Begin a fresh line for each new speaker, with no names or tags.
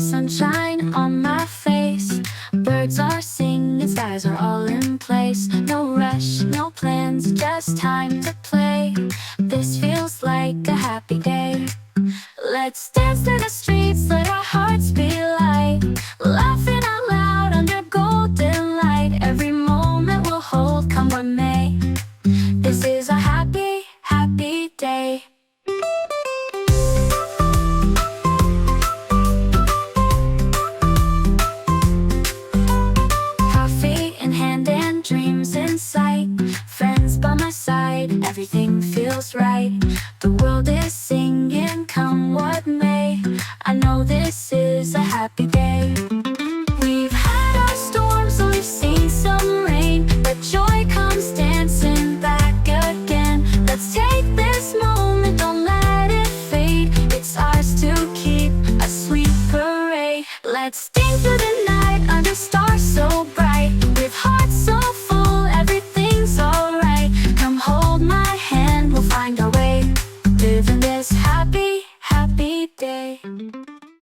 the sunshine on my face. Birds are singing, skies are all in place. No rush, no plans, just time to play. This feels like a happy day. Let's dance to the streets, let our hearts be light. Laughing out loud under golden light. Every moment we'll hold, come what may. This is a happy, happy day. Coffee in hand and dreams in sight. Friends by my side, everything feels right. The world is singing, come what may. I know this is a happy